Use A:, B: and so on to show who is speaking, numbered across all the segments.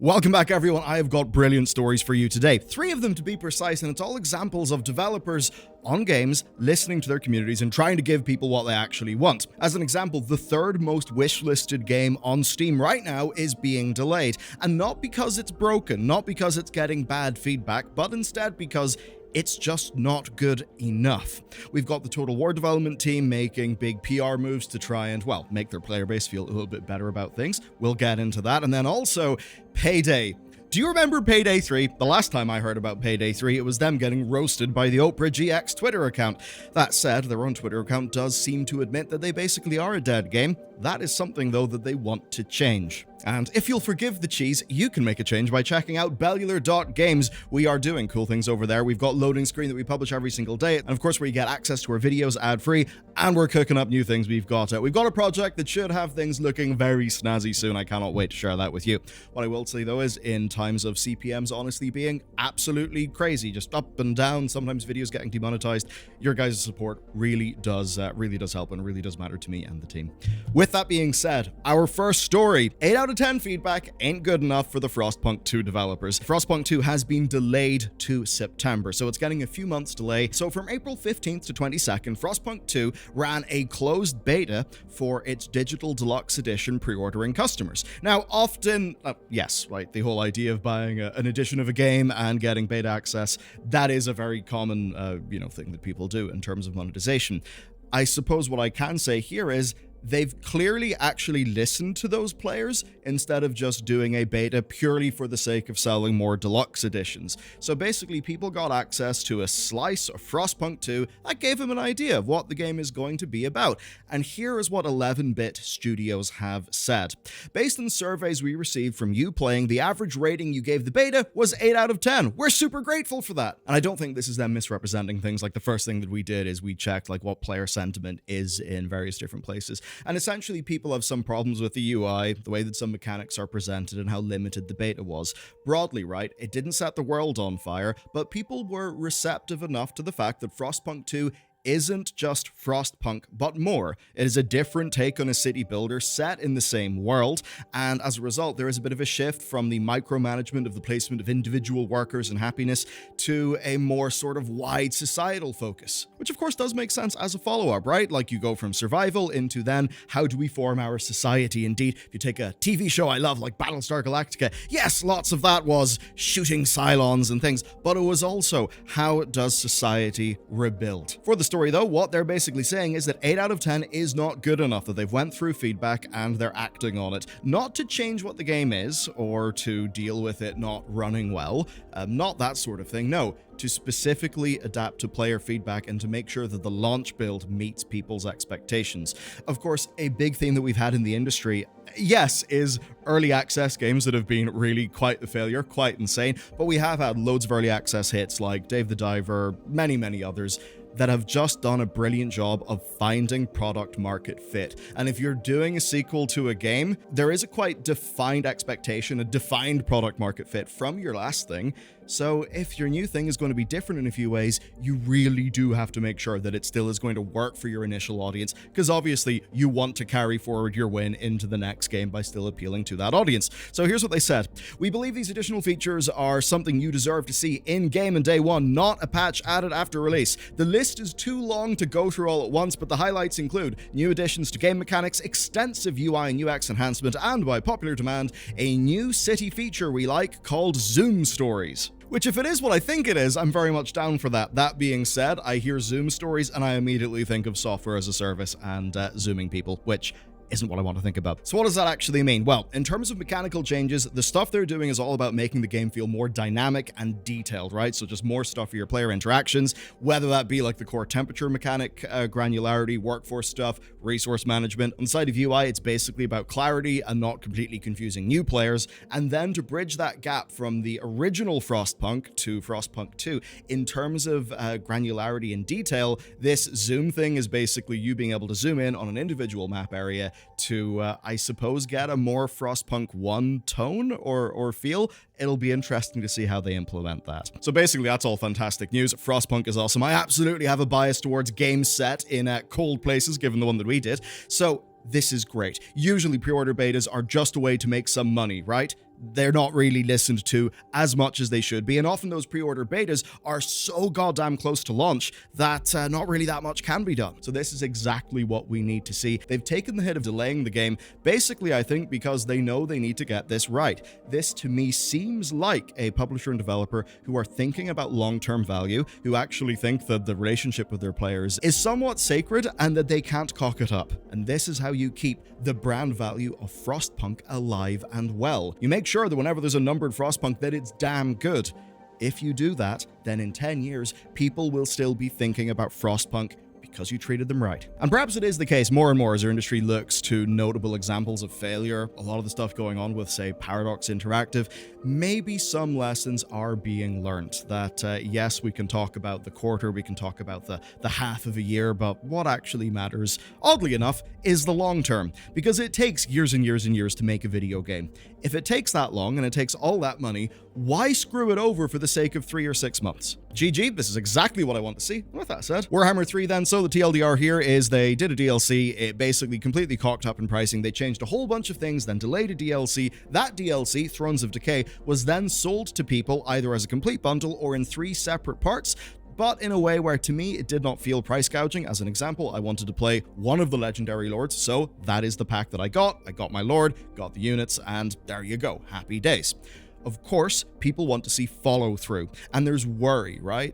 A: Welcome back, everyone. I have got brilliant stories for you today. 3 of them to be precise, and it's all examples of developers on games listening to their communities and trying to give people what they actually want. As an example, the 3rd most wishlisted game on Steam right now is being delayed, and not because it's broken, not because it's getting bad feedback, but instead because it's just not good enough. We've got the Total War development team making big PR moves to try and, well, make their player base feel a little bit better about things. We'll get into that. And then also, Payday. Do you remember Payday 3? The last time I heard about Payday 3, it was them getting roasted by the Oprah GX Twitter account. That said, their own Twitter account does seem to admit that they basically are a dead game. That is something, though, that they want to change. And if you'll forgive the cheese, you can make a change by checking out bellular.games. We are doing cool things over there. We've got loading screen that we publish every single day, and of course where you get access to our videos ad-free, and we're cooking up new things. We've got a project that should have things looking very snazzy soon. I cannot wait to share that with you. What I will say, though, is in times of CPMs honestly being absolutely crazy, just up and down, sometimes videos getting demonetized, your guys' support really does help and really does matter to me and the team. With that being said, our first story, 8 out of 10 feedback ain't good enough for the Frostpunk 2 developers. Frostpunk 2 has been delayed to September, so it's getting a few months delay. So from April 15th to 22nd, Frostpunk 2 ran a closed beta for its digital deluxe edition pre-ordering customers. Now, often, yes, right, the whole idea of buying an edition of a game and getting beta access, that is a very common, thing that people do in terms of monetization. I suppose what I can say here is they've clearly actually listened to those players instead of just doing a beta purely for the sake of selling more deluxe editions. So basically, people got access to a slice of Frostpunk 2 that gave them an idea of what the game is going to be about. And here is what 11-bit studios have said. Based on surveys we received from you playing, the average rating you gave the beta was 8 out of 10. We're super grateful for that. And I don't think this is them misrepresenting things. Like, the first thing that we did is we checked what player sentiment is in various different places. And essentially, people have some problems with the UI, the way that some mechanics are presented, and how limited the beta was. Broadly, right, it didn't set the world on fire, but people were receptive enough to the fact that Frostpunk 2 isn't just Frostpunk, but more. It is a different take on a city builder set in the same world, and as a result, there is a bit of a shift from the micromanagement of the placement of individual workers and happiness to a more sort of wide societal focus, which of course does make sense as a follow-up, right? Like, you go from survival into then, how do we form our society? Indeed, if you take a TV show I love like Battlestar Galactica, yes, lots of that was shooting Cylons and things, but it was also, how does society rebuild? For the story, though, what they're basically saying is that 8 out of 10 is not good enough, that they've went through feedback and they're acting on it. Not to change what the game is, or to deal with it not running well, not that sort of thing, no. To specifically adapt to player feedback and to make sure that the launch build meets people's expectations. Of course, a big theme that we've had in the industry, yes, is early access games that have been really quite the failure, quite insane, but we have had loads of early access hits like Dave the Diver, many others, that have just done a brilliant job of finding product market fit. And if you're doing a sequel to a game, there is a quite defined expectation, a defined product market fit from your last thing. So if your new thing is going to be different in a few ways, you really do have to make sure that it still is going to work for your initial audience, because obviously you want to carry forward your win into the next game by still appealing to that audience. So here's what they said. We believe these additional features are something you deserve to see in-game on day one, not a patch added after release. The list is too long to go through all at once, but the highlights include new additions to game mechanics, extensive UI and UX enhancement, and by popular demand, a new city feature we like called Zoom Stories. Which, if it is what I think it is, I'm very much down for that. That being said, I hear Zoom Stories and I immediately think of software as a service and zooming people, which isn't what I want to think about. So what does that actually mean? Well, in terms of mechanical changes, the stuff they're doing is all about making the game feel more dynamic and detailed, right? So just more stuff for your player interactions, whether that be like the core temperature mechanic, granularity, workforce stuff, resource management. On the side of UI, it's basically about clarity and not completely confusing new players. And then to bridge that gap from the original Frostpunk to Frostpunk 2, in terms of granularity and detail, this zoom thing is basically you being able to zoom in on an individual map area to, I suppose, get a more Frostpunk 1 tone or feel. It'll be interesting to see how they implement that. So basically, that's all fantastic news. Frostpunk is awesome. I absolutely have a bias towards games set in cold places, given the one that we did. So this is great. Usually pre-order betas are just a way to make some money, right? they're not really listened to as much as they should be, and often those pre-order betas are so goddamn close to launch that not really that much can be done. So this is exactly what we need to see. They've taken the hit of delaying the game, basically I think because they know they need to get this right. This to me seems like a publisher and developer who are thinking about long-term value, who actually think that the relationship with their players is somewhat sacred and that they can't cock it up. And this is how you keep the brand value of Frostpunk alive and well. You make sure that whenever there's a numbered Frostpunk that it's damn good. If you do that, then in 10 years, people will still be thinking about Frostpunk because you treated them right. And perhaps it is the case more and more as our industry looks to notable examples of failure. A lot of the stuff going on with, say, Paradox Interactive, maybe some lessons are being learnt. That, yes, we can talk about the quarter, we can talk about the half of a year, but what actually matters, oddly enough, is the long term. Because it takes years and years and years to make a video game. If it takes that long and it takes all that money, why screw it over for the sake of 3 or 6 months? GG, this is exactly what I want to see. With that said, Warhammer 3 then, so the TLDR here is they did a DLC, it basically completely cocked up in pricing, they changed a whole bunch of things, then delayed a DLC. That DLC, Thrones of Decay, was then sold to people either as a complete bundle or in 3 separate parts, but in a way where to me it did not feel price gouging. As an example, I wanted to play one of the legendary lords, so that is the pack that I got. I got my lord, got the units, and there you go, happy days. Of course, people want to see follow-through, and there's worry, right?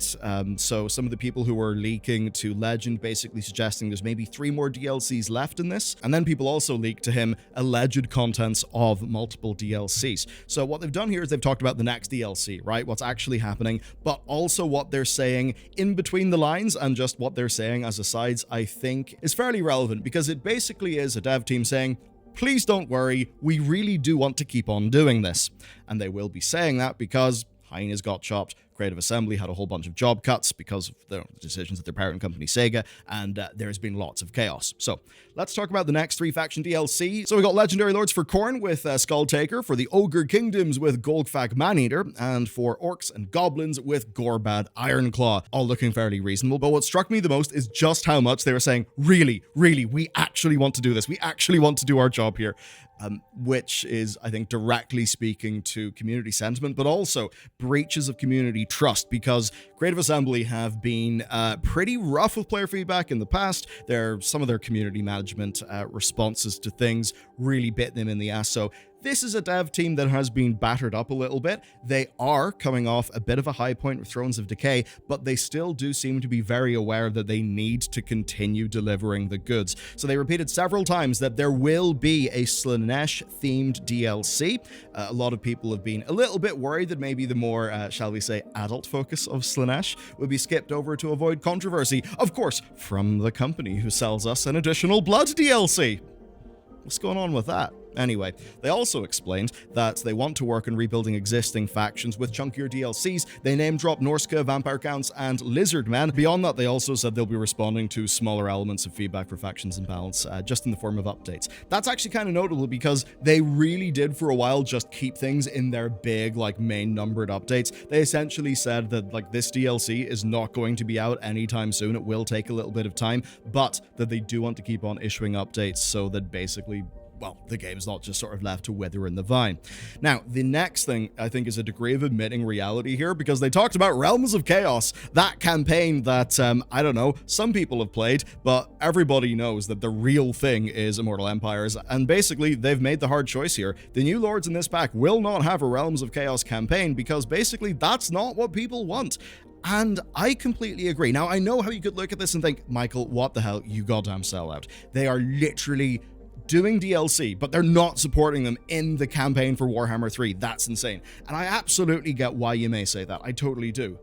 A: So some of the people who were leaking to Legend basically suggesting there's maybe 3 more DLCs left in this, and then people also leaked to him alleged contents of multiple DLCs. So what they've done here is they've talked about the next DLC, right? What's actually happening, but also what they're saying in between the lines, and just what they're saying as asides, I think is fairly relevant, because it basically is a dev team saying, please don't worry, we really do want to keep on doing this. And they will be saying that because Hyenas got chopped, Creative Assembly had a whole bunch of job cuts because of the decisions of their parent company Sega, and there's been lots of chaos. So let's talk about the next 3 faction DLC. So we got Legendary Lords for Khorne with Skulltaker, for the Ogre Kingdoms with Golgfag Maneater, and for Orcs and Goblins with Gorbad Ironclaw. All looking fairly reasonable, but what struck me the most is just how much they were saying, really, we actually want to do this. We actually want to do our job here. Which is, I think, directly speaking to community sentiment, but also breaches of community trust, because Creative Assembly have been pretty rough with player feedback in the past. Some of their community management responses to things really bit them in the ass. So this is a dev team that has been battered up a little bit. They are coming off a bit of a high point with Thrones of Decay, but they still do seem to be very aware that they need to continue delivering the goods. So they repeated several times that there will be a Slaanesh-themed DLC. A lot of people have been a little bit worried that maybe the more, shall we say, adult focus of Slaanesh would be skipped over to avoid controversy. Of course, from the company who sells us an additional Blood DLC. What's going on with that? Anyway, they also explained that they want to work on rebuilding existing factions with chunkier DLCs. They name-dropped Norska, Vampire Counts, and Lizardmen. Beyond that, they also said they'll be responding to smaller elements of feedback for factions and balance, just in the form of updates. That's actually kind of notable because they really did for a while just keep things in their big, main numbered updates. They essentially said that, this DLC is not going to be out anytime soon. It will take a little bit of time, but that they do want to keep on issuing updates so that basically, well, the game's not just sort of left to wither in the vine. Now, the next thing, I think, is a degree of admitting reality here, because they talked about Realms of Chaos, that campaign that, I don't know, some people have played, but everybody knows that the real thing is Immortal Empires, and basically, they've made the hard choice here. The new lords in this pack will not have a Realms of Chaos campaign, because basically, that's not what people want. And I completely agree. Now, I know how you could look at this and think, Michael, what the hell, you goddamn sellout. They are literally doing DLC, but they're not supporting them in the campaign for Warhammer 3. That's insane. And I absolutely get why you may say that. I totally do.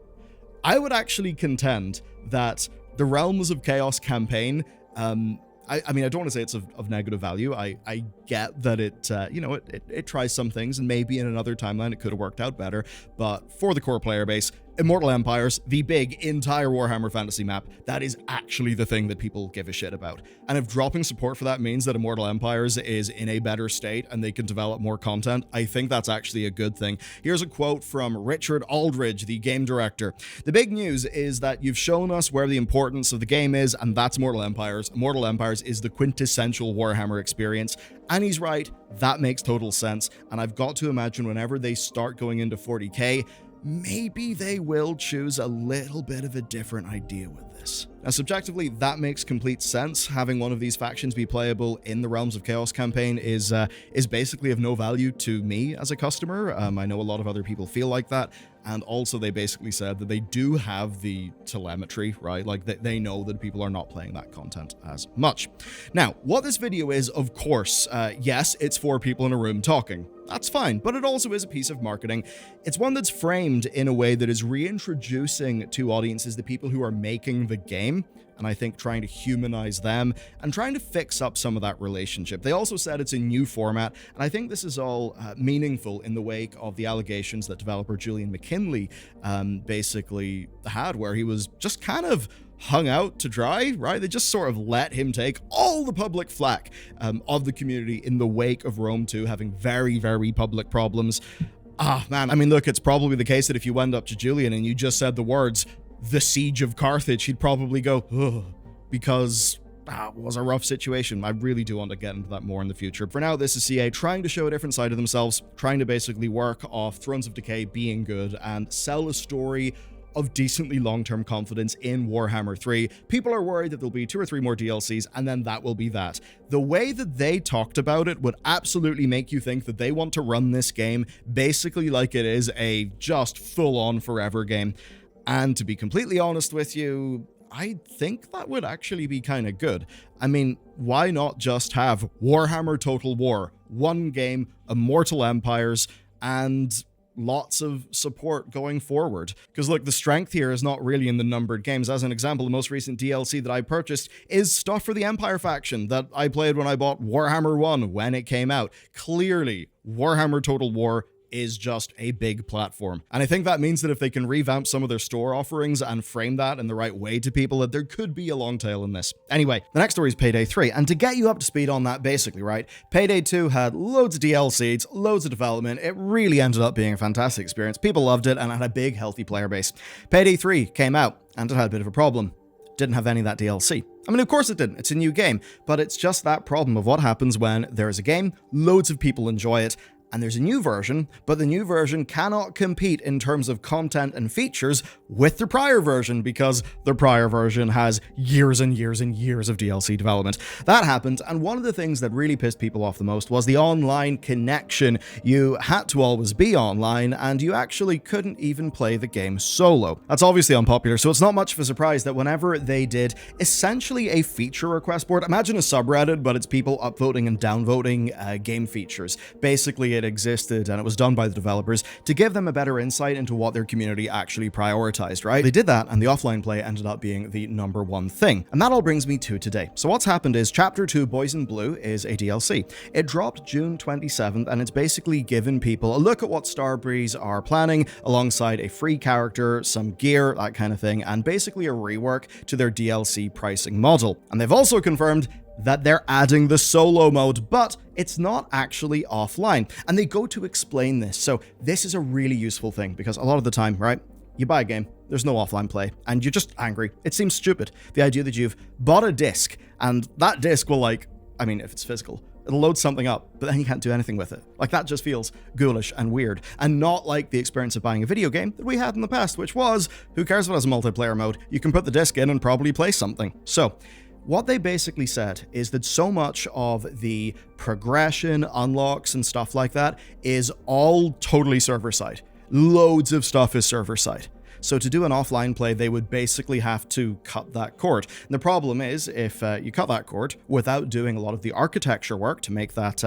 A: I would actually contend that the Realms of Chaos campaign, I mean, I don't want to say it's of negative value. I get that it, it tries some things, and maybe in another timeline it could have worked out better. But for the core player base, Immortal Empires, the big entire Warhammer Fantasy map, that is actually the thing that people give a shit about. And if dropping support for that means that Immortal Empires is in a better state and they can develop more content, I think that's actually a good thing. Here's a quote from Richard Aldridge, the game director. "The big news is that you've shown us where the importance of the game is, and that's Immortal Empires. Immortal Empires is the quintessential Warhammer experience." And he's right, that makes total sense. And I've got to imagine whenever they start going into 40k, maybe they will choose a little bit of a different idea with this. Now, subjectively, that makes complete sense. Having one of these factions be playable in the Realms of Chaos campaign is basically of no value to me as a customer. I know a lot of other people feel like that. And also they basically said that they do have the telemetry, right? Like they know that people are not playing that content as much. Now, what this video is, of course, yes, it's for people in a room talking. That's fine, but it also is a piece of marketing. It's one that's framed in a way that is reintroducing to audiences the people who are making the game, and I think trying to humanize them and trying to fix up some of that relationship. They also said it's a new format, and I think this is all meaningful in the wake of the allegations that developer Julian McKinley basically had, where he was just kind of hung out to dry, right? They just sort of let him take all the public flack of the community in the wake of Rome 2 having very, very public problems. Man, I mean, look, it's probably the case that if you went up to Julian and you just said the words, "the siege of Carthage," he'd probably go, "Ugh," because it was a rough situation. I really do want to get into that more in the future. For now, this is CA trying to show a different side of themselves, trying to basically work off Thrones of Decay being good and sell a story of decently long-term confidence in Warhammer 3. People are worried that there'll be 2 or 3 more DLCs, and then that will be that. The way that they talked about it would absolutely make you think that they want to run this game basically like it is a just full-on forever game. And to be completely honest with you, I think that would actually be kind of good. I mean, why not just have Warhammer Total War, one game, Immortal Empires, and lots of support going forward? Because look, the strength here is not really in the numbered games. As an example, the most recent DLC that I purchased is stuff for the Empire faction that I played when I bought Warhammer 1 when it came out. Clearly, Warhammer Total War is just a big platform. And I think that means that if they can revamp some of their store offerings and frame that in the right way to people, that there could be a long tail in this. Anyway, the next story is Payday 3, and to get you up to speed on that basically, right, Payday 2 had loads of DLCs, loads of development. It really ended up being a fantastic experience. People loved it and it had a big, healthy player base. Payday 3 came out and it had a bit of a problem. Didn't have any of that DLC. I mean, of course it didn't. It's a new game, but it's just that problem of what happens when there is a game, loads of people enjoy it, and there's a new version, but the new version cannot compete in terms of content and features with the prior version because the prior version has years and years and years of DLC development. That happened, and one of the things that really pissed people off the most was the online connection. You had to always be online, and you actually couldn't even play the game solo. That's obviously unpopular, so it's not much of a surprise that whenever they did essentially a feature request board, imagine a subreddit, but it's people upvoting and downvoting game features. Basically, it existed and it was done by the developers to give them a better insight into what their community actually prioritized, right? They did that, and the offline play ended up being the #1 thing. And that all brings me to today. So what's happened is Chapter 2 Boys in Blue is a DLC. It dropped June 27th, and it's basically given people a look at what Starbreeze are planning alongside a free character, some gear, that kind of thing, and basically a rework to their DLC pricing model. And they've also confirmed that they're adding the solo mode, but it's not actually offline. And they go to explain this. So this is a really useful thing because a lot of the time, right, you buy a game, there's no offline play, and you're just angry. It seems stupid. The idea that you've bought a disc, and that disc will if it's physical, it'll load something up, but then you can't do anything with it. Like, that just feels ghoulish and weird, and not like the experience of buying a video game that we had in the past, which was, who cares if it has a multiplayer mode? You can put the disc in and probably play something. So what they basically said is that so much of the progression, unlocks, and stuff like that is all totally server-side. Loads of stuff is server-side. So to do an offline play, they would basically have to cut that cord. And the problem is, if you cut that cord without doing a lot of the architecture work to make that,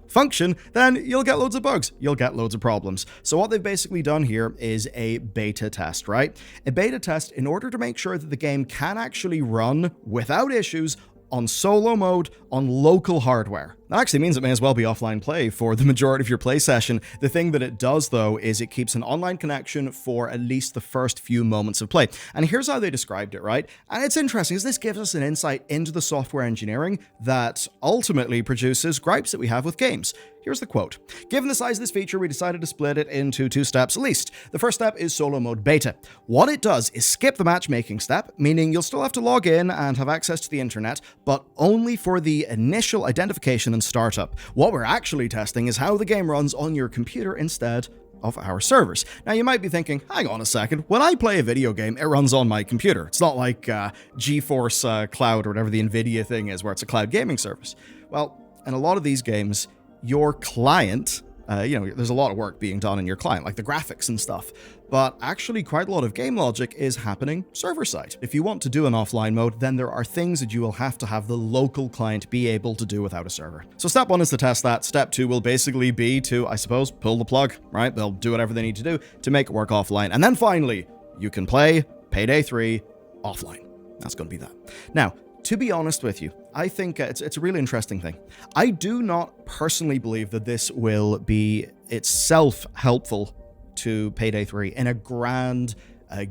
A: function, then you'll get loads of bugs. You'll get loads of problems. So what they've basically done here is a beta test, right? A beta test in order to make sure that the game can actually run without issues on solo mode on local hardware. That actually means it may as well be offline play for the majority of your play session. The thing that it does, though, is it keeps an online connection for at least the first few moments of play. And here's how they described it, right? And it's interesting, as this gives us an insight into the software engineering that ultimately produces gripes that we have with games. Here's the quote. Given the size of this feature, we decided to split it into 2 steps at least. The first step is solo mode beta. What it does is skip the matchmaking step, meaning you'll still have to log in and have access to the internet, but only for the initial identification and startup. What we're actually testing is how the game runs on your computer instead of our servers. Now, you might be thinking, hang on a second, when I play a video game, it runs on my computer. It's not like GeForce Cloud or whatever the NVIDIA thing is, where it's a cloud gaming service. Well, in a lot of these games, your client, there's a lot of work being done in your client, like the graphics and stuff, but actually quite a lot of game logic is happening server-side. If you want to do an offline mode, then there are things that you will have to have the local client be able to do without a server. So step 1 is to test that. Step 2 will basically be to, I suppose, pull the plug, right? They'll do whatever they need to do to make it work offline. And then finally, you can play Payday 3 offline. That's going to be that. Now, to be honest with you, I think it's a really interesting thing. I do not personally believe that this will be itself helpful to Payday 3 in a grand,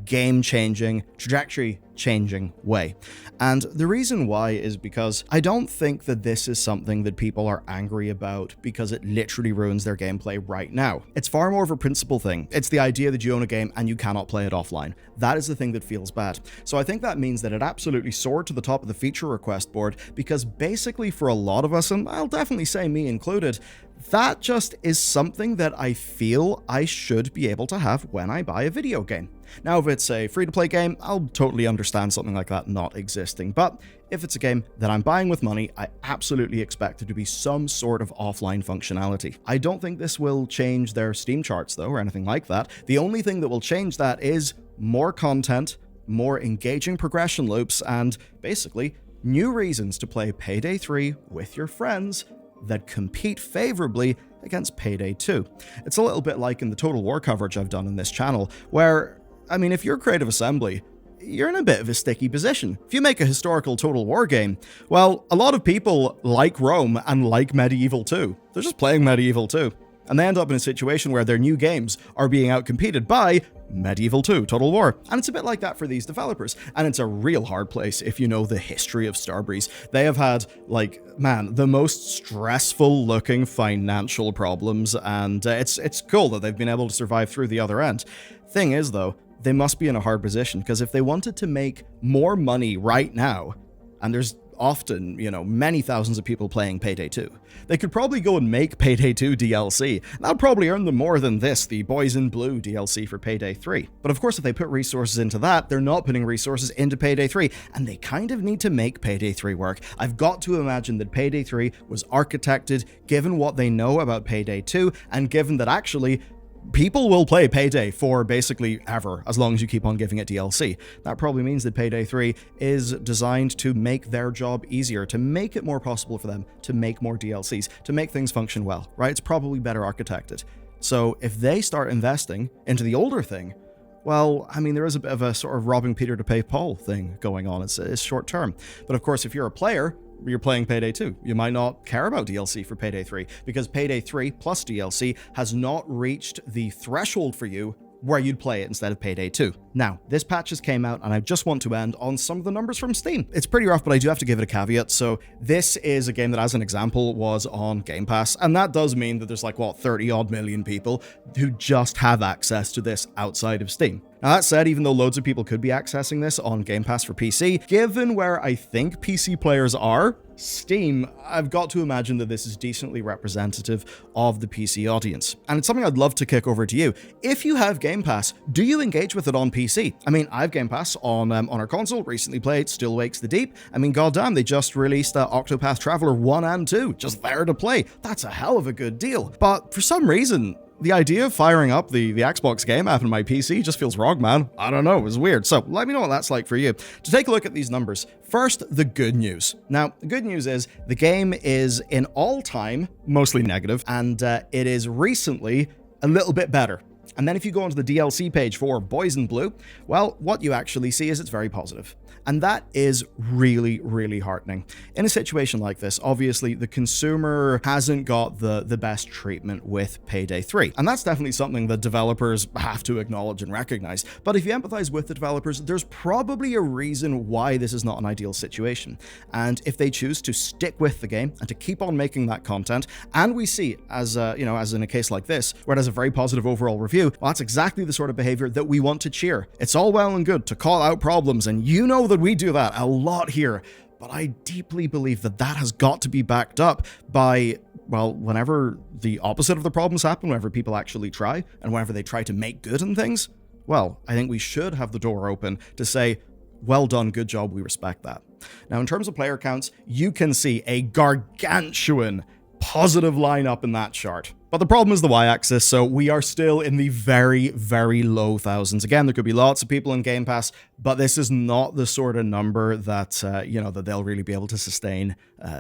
A: game-changing, trajectory-changing way. And the reason why is because I don't think that this is something that people are angry about because it literally ruins their gameplay right now. It's far more of a principle thing. It's the idea that you own a game and you cannot play it offline. That is the thing that feels bad. So I think that means that it absolutely soared to the top of the feature request board because basically for a lot of us, and I'll definitely say me included, that just is something that I feel I should be able to have when I buy a video game. Now, if it's a free-to-play game, I'll totally understand something like that not existing, but if it's a game that I'm buying with money, I absolutely expect there to be some sort of offline functionality. I don't think this will change their Steam charts, though, or anything like that. The only thing that will change that is more content, more engaging progression loops, and basically new reasons to play Payday 3 with your friends that compete favorably against Payday 2. It's a little bit like in the Total War coverage I've done on this channel, where, I mean, if you're Creative Assembly, you're in a bit of a sticky position. If you make a historical Total War game, well, a lot of people like Rome and like Medieval 2. They're just playing Medieval 2. And they end up in a situation where their new games are being outcompeted by Medieval 2, Total War. And it's a bit like that for these developers. And it's a real hard place if you know the history of Starbreeze. They have had, the most stressful looking financial problems, and it's cool that they've been able to survive through the other end. Thing is, though, they must be in a hard position, because if they wanted to make more money right now, and there's often, many thousands of people playing Payday 2. They could probably go and make Payday 2 DLC. That'll probably earn them more than the Boys in Blue DLC for Payday 3. But of course, if they put resources into that, they're not putting resources into Payday 3, and they kind of need to make Payday 3 work. I've got to imagine that Payday 3 was architected given what they know about Payday 2, and given that actually people will play Payday for basically ever, as long as you keep on giving it DLC. That probably means that Payday 3 is designed to make their job easier, to make it more possible for them to make more DLCs, to make things function well, right? It's probably better architected. So if they start investing into the older thing, well, I mean, there is a bit of a sort of robbing Peter to pay Paul thing going on. It's short term. But of course, if you're a player, you're playing Payday 2. You might not care about DLC for Payday 3, because Payday 3 plus DLC has not reached the threshold for you where you'd play it instead of Payday 2. Now, this patch just came out, and I just want to end on some of the numbers from Steam. It's pretty rough, but I do have to give it a caveat. So this is a game that, as an example, was on Game Pass, and that does mean that there's 30-odd million people who just have access to this outside of Steam. Now, that said, even though loads of people could be accessing this on Game Pass for PC, given where I think PC players are, Steam, I've got to imagine that this is decently representative of the PC audience. And it's something I'd love to kick over to you. If you have Game Pass, do you engage with it on PC? I mean, I have Game Pass on our console, recently played Still Wakes the Deep. I mean, goddamn, they just released Octopath Traveler 1 and 2, just there to play. That's a hell of a good deal. But for some reason, the idea of firing up the Xbox game app on my PC just feels wrong, man. I don't know, it was weird. So let me know what that's like for you. To take a look at these numbers, first, the good news. Now, the good news is the game is in all time mostly negative, and it is recently a little bit better. And then if you go onto the DLC page for Boys in Blue, well, what you actually see is it's very positive. And that is really, really heartening. In a situation like this, obviously, the consumer hasn't got the best treatment with Payday 3. And that's definitely something that developers have to acknowledge and recognize. But if you empathize with the developers, there's probably a reason why this is not an ideal situation. And if they choose to stick with the game and to keep on making that content, and we see, as in a case like this, where it has a very positive overall review, well, that's exactly the sort of behavior that we want to cheer. It's all well and good to call out problems, and you know that we do that a lot here, but I deeply believe that that has got to be backed up by, well, whenever the opposite of the problems happen, whenever people actually try, and whenever they try to make good on things, well, I think we should have the door open to say, well done, good job, we respect that. Now, in terms of player counts, you can see a gargantuan positive lineup in that chart. But the problem is the y-axis, so we are still in the very, very low thousands. Again, there could be lots of people in Game Pass, but this is not the sort of number that, that they'll really be able to sustain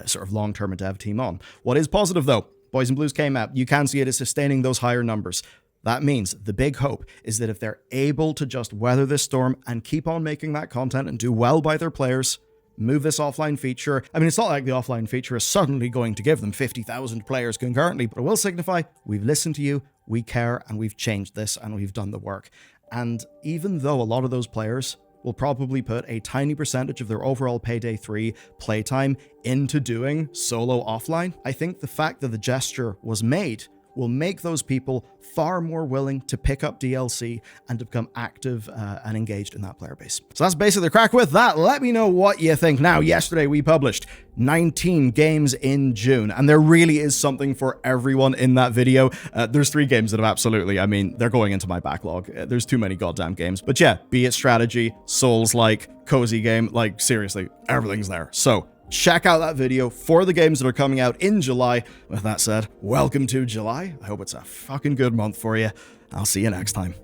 A: sort of long-term a dev team on. What is positive, though, Boys in Blues came out. You can see it is sustaining those higher numbers. That means the big hope is that if they're able to just weather this storm and keep on making that content and do well by their players, move this offline feature. I mean, it's not like the offline feature is suddenly going to give them 50,000 players concurrently, but it will signify we've listened to you, we care, and we've changed this, and we've done the work. And even though a lot of those players will probably put a tiny percentage of their overall Payday 3 playtime into doing solo offline, I think the fact that the gesture was made will make those people far more willing to pick up DLC and to become active and engaged in that player base. So that's basically the crack with that. Let me know what you think. Now, yesterday we published 19 games in June, and there really is something for everyone in that video. There's 3 games that have absolutely, they're going into my backlog. There's too many goddamn games. But yeah, be it strategy, Souls-like, cozy game, like seriously, everything's there. So check out that video for the games that are coming out in July. With that said, welcome to July. I hope it's a fucking good month for you. I'll see you next time.